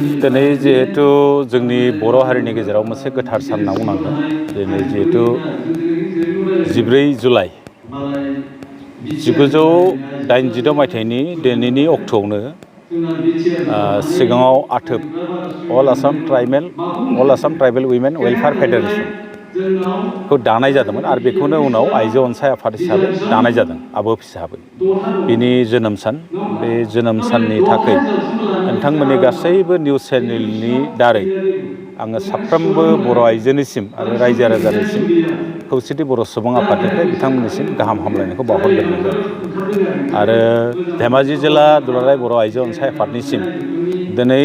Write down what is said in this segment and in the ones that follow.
दिनै जिहेतु जोंनि बर' हारिनि गेजेराव मोनसे गोथार सान होनना बुंनांगोन। दिनै जिहेतु 14 जुलाइ 1986 मायथाइनि दिनैनि अक्ट'आवनो सिगाङाव आथोब अल आसाम ट्राइबेल उइमेन वेलफेयार फेडारेसन खौ दानाय जादोंमोन आरो बेखौनो उनाव आइजो अनसाय आफाद हिसाबै दानाय जादों आबोफ हिसाबै। बिनि जोनोम सान, बे जोनोम साननि थाखाय नोंथांमोननि गासैबो निउस चेनेलनि दारै आङो साफ्रोमबो बर' आइजोनिसिम आरो रायजो राजानिसिम खौसेथि बर' सुबुं आफादनिफ्राय बिथांमोननिसिम गाहाम हामलायनायखौ बावहरग्रोनाय जाबाय। आरो धेमाजि जिल्ला दुलाराय बर' आइजो अनसाय आफादनिसिम दिनै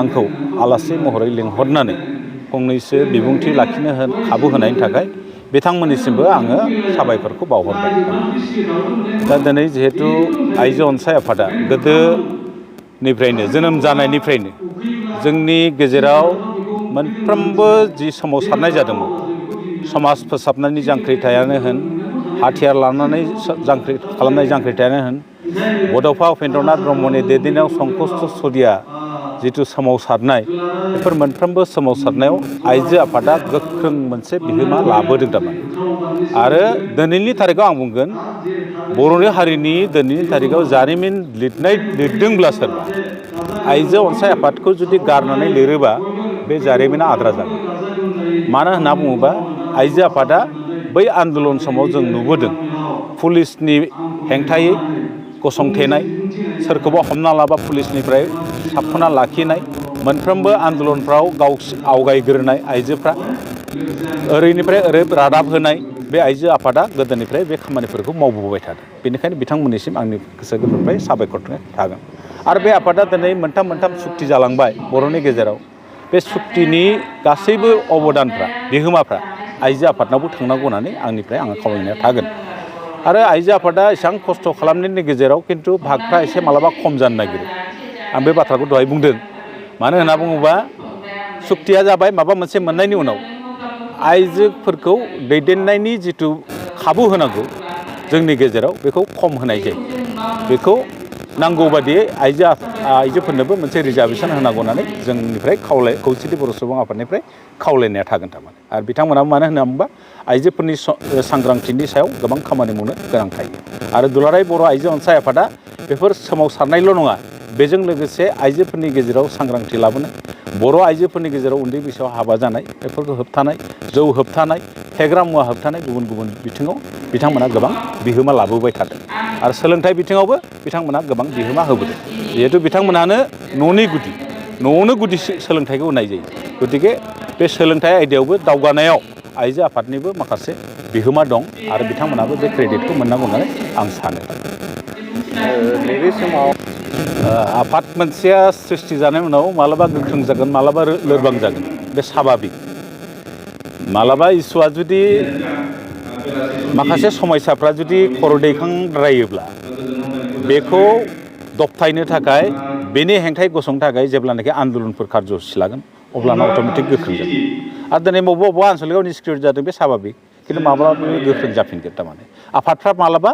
आंखौ आलासि महरै लिंहरनानै फंनैसो बिबुंथि लाखिनो खाबु होनायनि थाखाय बिथांमोननिसिमबो आङो साबायखरखौ बावहरबाय। दा दिनै जिहेतु आइजो अनसाय आफादा गोदोनिफ्रायनो जोनोम जानायनिफ्रायनो जोंनि गेजेराव मोनफ्रोमबो जि सोमावसारनाय जादोंमोन, समाज फोसाबनायनि जांख्रिथायानो होन, हाथियार लानानै खालामनाय जांख्रिथायानो होन, बड'फा उपेन्द्रनाथ ब्रह्मनि दैदेननायाव संकष्ट सदिया जिथु सोमावसारनाय, बेफोर मोनफ्रोमबो सोमावसारनायाव आइजो आफादा गोख्रों मोनसे बिहोमा लाबोदों थारमाने। आरो दिनैनि थारिखआव आं बुंगोन, बर' हारिनि दिनैनि थारिखआव जारिमिन लिरदोंब्ला सोरबा आइजो अनसाय आफादखौ जुदि गारनानै लिरोबा बे जारिमिना आद्रा जागोन। मानो होनना बुङोबा आइजो आफादा बै आन्दलन समाव जों नुबोदों पुलिसनि हेंथायै गसंथेनाय, सोरखौबा हमना लाबा पुलिसनिफ्राय साबख'ना लाखिनाय, मोनफ्रोमबो आन्दलनफ्राव आवगायग्रोनाय आइजोफ्रा ओरैनिफ्राय ओरै रादाब होनाय, बे आइजो आफादा गोदोनिफ्राय बे खामानिफोरखौ मावबोबाय थादों। बेनिखायनो बिथांमोननिसिम आंनि गोसो गोरबोनिफ्राय साबायखर थागोन। आरो बे आफादा दिनै मोनथाम सुक्ति जालांबाय बर'नि गेजेराव। बे सुक्तिनि गासैबो अबदानफ्रा, बिहोमाफ्रा आइजो आफादनावबो थांनांगौ होननानै आंनिफ्राय आङो खावलायनाया थागोन। आरो आइजो आफादा एसेबां खस्थ' खालामनायनि गेजेराव खिन्थु भागफ्रा एसे मालाबा खम जानो नागिरो। आं बे बाथ्राखौ दहाय बुंदों। मानो होनना बुङोबा सुक्तिया जाबाय माबा मोनसे मोननायनि उनाव आइजोफोरखौ दैदेननायनि जिथु खाबु होनांगौ जोंनि गेजेराव, बेखौ खम होनाय जायो। बेखौ नांगौ बादियै आइजोफोरनोबो मोनसे रिजार्भेसन होनांगौ होननानै जोंनिफ्राय खौसेथि बर' सुबुं आफादनिफ्राय खावलायनाया थागोन थारमाने। आरो बिथांमोनाबो मानो होनना बुङोबा आइजोफोरनि सांग्रांथिनि सायाव गोबां खामानि मावनो गोनां थायो। आरो दुलाराय बर' आइजो अनसाय आफादा बेफोर सोमावसारनायल' नङा, बेजों लोगोसे आइजोफोरनि गेजेराव सांग्रांथि लाबोनाय, बर' आइजोफोरनि गेजेराव उन्दै बैसोआव हाबा जानाय बेफोरखौ होबथानाय, जौ होबथानाय, फेग्रा मुवा होबथानाय, गुबुन बिथिङाव बिथांमोना गोबां बिहोमा लाबोबाय थादों। आरो सोलोंथाइ बिथिङावबो बिथांमोना गोबां बिहोमा होबोदों। जिहेतु बिथांमोनानो न'आवनो गुदि सोलोंथाइखौ होनाय जायो। गतिके बे सोलोंथाइ आयदायावबो दावगानायाव आइजो आफादनिबो माखासे बिहोमा दं आरो बिथांमोनाबो बे क्रेडिटखौ मोननांगौ होननानै आं सानो। नैबे समाव आफाद मोनसेया सृष्टि जानायनि उनाव मालाबा गोख्रों जागोन, मालाबा लोरबां जागोन, बे साभाबिक। मालाबा इसुआ जुदि माखासे समयसाफ्रा जुदि खर' दैखांद्रायोब्ला बेखौ दबथायनो थाखाय, बेनि हेंथायै गसंनो थाखाय जेब्लानाखि आन्दलनफोर कार्ज'सुचि लागोन अब्लाना अट'मेटिक गोख्रों जागोन। आरो दिनै बबेबा आनसलिकआव निष्क्रिय जादों, बे साभाबिक। खिन्थु माब्लाबा गोख्रों जाफिनगोन थारमाने। आफादफ्रा मालाबा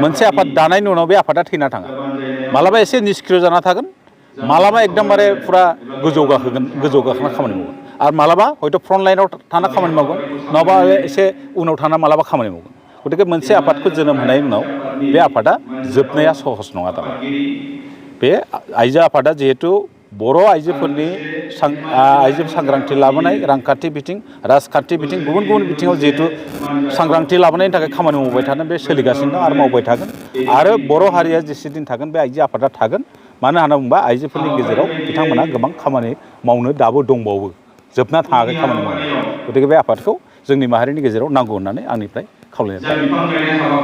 मोनसे आफाद दानायनि उनाव बे आफादा थैना थाङा। मालाबा एसे निष्क्रिय जाना थागोन, मालाबा एकदमबारे फुरा गोजौ गाखोना खामानि मावगोन। आरो मालाबा हयथ' फ्रन्ट लाइनाव थाना खामानि मावगोन, नङाबा एसे उनाव थाना मालाबा खामानि मावगोन। गतिके मोनसे आफादखौ जोनोम होनायनि उनाव बे आफादा जोबनाया सहस नङा थारमाने। बे आइजो आफादा जिहेतु बर' आइजोफोरनि आइजो सांग्रांथि लाबोनाय, रांखान्थि बिथिं, राजखान्थि बिथिं, गुबुन बिथिङाव जिहेतु सांग्रांथि लाबोनायनि थाखाय खामानि मावबाय थादों, बे सोलिगासिनो दं आरो मावबाय थागोन। आरो बर' हारिया जेसेदिन थागोन बे आइजो आफादा थागोन। मानो होनना बुङोबा आइजोफोरनि गेजेराव बिथांमोनहा गोबां खामानि मावनो दाबो दंबावो, जोबना थाङाखै खामानि मावनाय। गतिके बे आफादखौ जोंनि माहारिनि गेजेराव नांगौ होननानै आंनिफ्राय खावलायनाय थाबाय।